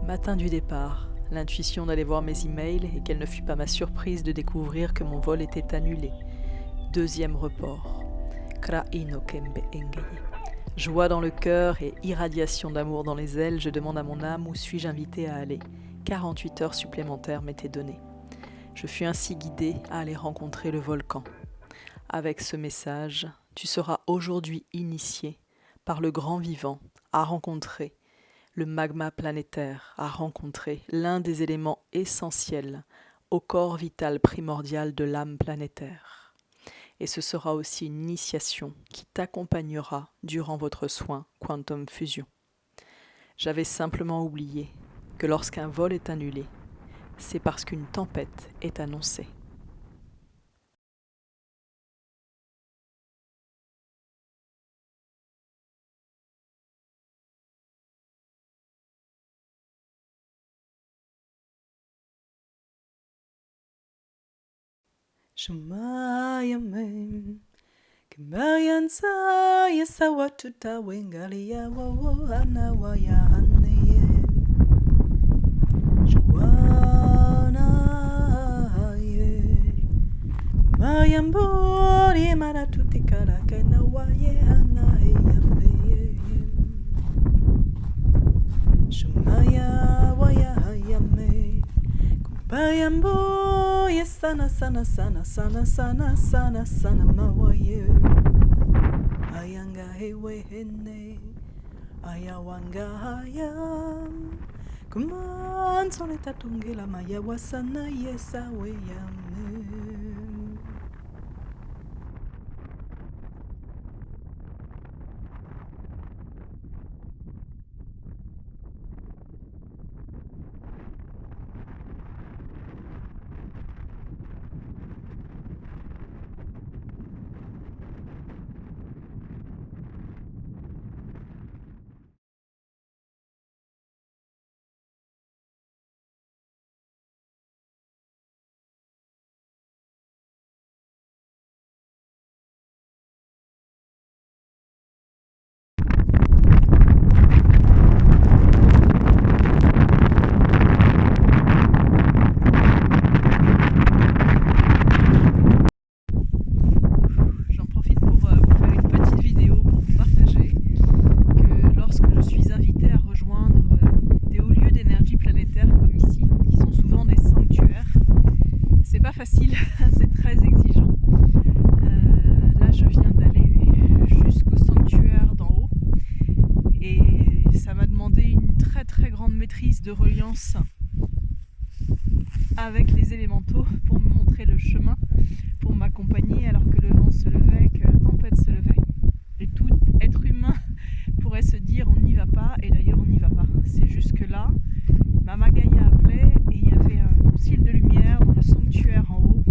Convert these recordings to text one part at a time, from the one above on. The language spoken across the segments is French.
Matin du départ, l'intuition d'aller voir mes emails et quelle ne fut pas ma surprise de découvrir que mon vol était annulé. Deuxième report. Kra'i no kembe engeye. Joie dans le cœur et irradiation d'amour dans les ailes, je demande à mon âme où suis-je invité à aller. 48 heures supplémentaires m'étaient données. Je fus ainsi guidée à aller rencontrer le volcan. Avec ce message, tu seras aujourd'hui initié par le grand vivant à rencontrer le magma planétaire, à rencontrer l'un des éléments essentiels au corps vital primordial de l'âme planétaire. Et ce sera aussi une initiation qui t'accompagnera durant votre soin Quantum Fusion. J'avais simplement oublié que lorsqu'un vol est annulé, c'est parce qu'une tempête est annoncée. Shumayame Kembayan saya sawatuta wengalia wawo anawaya haneye Juana ye Kembayan bori maratuti karakena waye hanayame Shumaya waya hayame Bayambo, yes, sana mawaye. Ayanga hewe hene, ayawanga hayam. Kuman soneta tungela maya wasana yesa weyame. Facile, c'est très exigeant. Là, je viens d'aller jusqu'au sanctuaire d'en haut et ça m'a demandé une très très grande maîtrise de reliance avec les élémentaux pour me montrer le chemin, pour m'accompagner alors que le vent se levait, que la tempête se levait. Et tout être humain pourrait se dire on n'y va pas, et d'ailleurs on n'y va pas. C'est juste que là, Mama Gaïa appelait et il y avait un concile de lumière dans le sanctuaire en haut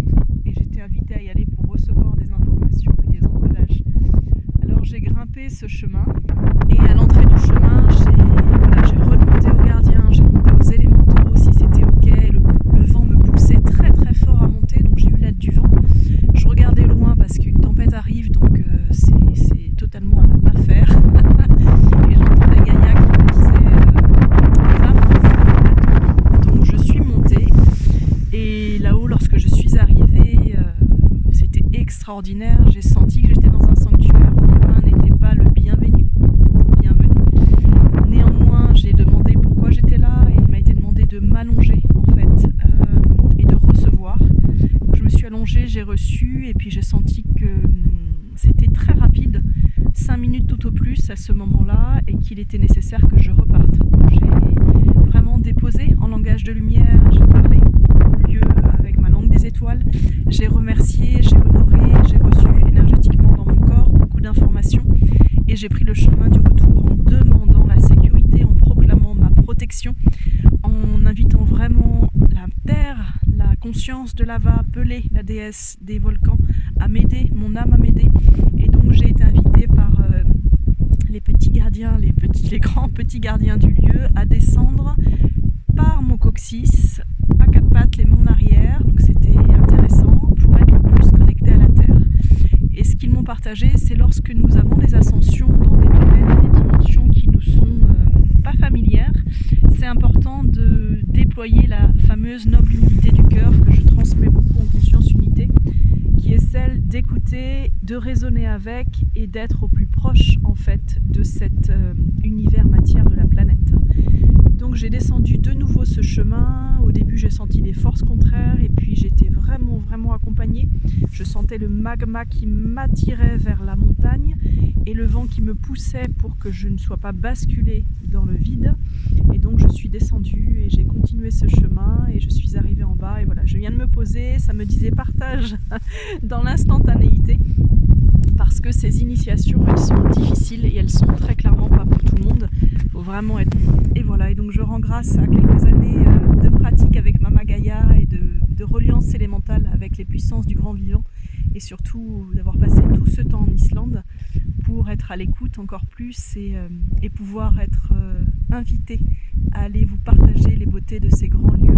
et j'étais invitée à y aller pour recevoir des informations et des encodages. Alors j'ai grimpé ce chemin et à l'entrée du chemin j'ai remonté aux gardiens, j'ai demandé aux élémentaux si c'était ok, le vent me poussait très très fort à monter donc j'ai eu l'aide du vent. Je regardais loin parce qu'une tempête arrive donc c'est totalement à ne pas faire et j'entendais Gaïa qui me disait donc je suis montée et là-haut lorsque je suis arrivée c'était extraordinaire, j'ai senti que j'étais dans un sanctuaire où l'humain n'était pas le bienvenu. Néanmoins j'ai demandé pourquoi j'étais là et il m'a été demandé de m'allonger en fait et de recevoir. Donc, je me suis allongée, j'ai reçu et puis j'ai senti que c'était très rapide, 5 minutes tout au plus à ce moment-là et qu'il était nécessaire que je reparte. Donc, j'ai vraiment déposé en langage de lumière, j'ai parlé au lieu avec ma langue des étoiles, j'ai remercié, j'ai honoré, j'ai reçu énergétiquement dans mon corps beaucoup d'informations et j'ai pris le chemin du retour en demandant la sécurité, en proclamant ma protection, en invitant vraiment la terre, la conscience de Lava, Pelé, la déesse des volcans, à m'aider, mon âme à m'aider. Et donc j'ai été invitée par les petits gardiens, les grands petits gardiens du lieu à descendre par mon coccyx à quatre pattes, les mains en arrière. Donc c'était intéressant pour être le plus connecté à la terre. Et ce qu'ils m'ont partagé, c'est lorsque nous avons des ascensions dans des domaines et des dimensions qui nous sont pas familières, c'est important important de déployer la fameuse noble humilité du cœur que je transmets beaucoup en Conscience Unité, qui est celle d'écouter, de raisonner avec et d'être au plus proche en fait de cet univers matière de la planète. Donc j'ai descendu de nouveau ce chemin. Au début j'ai senti des forces contraires et puis j'étais vraiment accompagnée. Je sentais le magma qui m'attirait vers la montagne et le vent qui me poussait pour que je ne sois pas basculée dans le vide. Et donc je suis descendue et j'ai continué ce chemin et je suis arrivée en bas et voilà, je viens de me poser, ça me disait partage dans l'instantanéité parce que ces initiations elles sont difficiles et elles sont très clairement pas pour tout le monde. Il faut vraiment être... Et voilà, et donc je rends grâce à quelques années de pratique avec Mama Gaïa et de reliance élémentale avec les puissances du grand vivant et surtout d'avoir passé tout ce temps en Islande pour être à l'écoute encore plus et pouvoir être invité à aller vous partager les beautés de ces grands lieux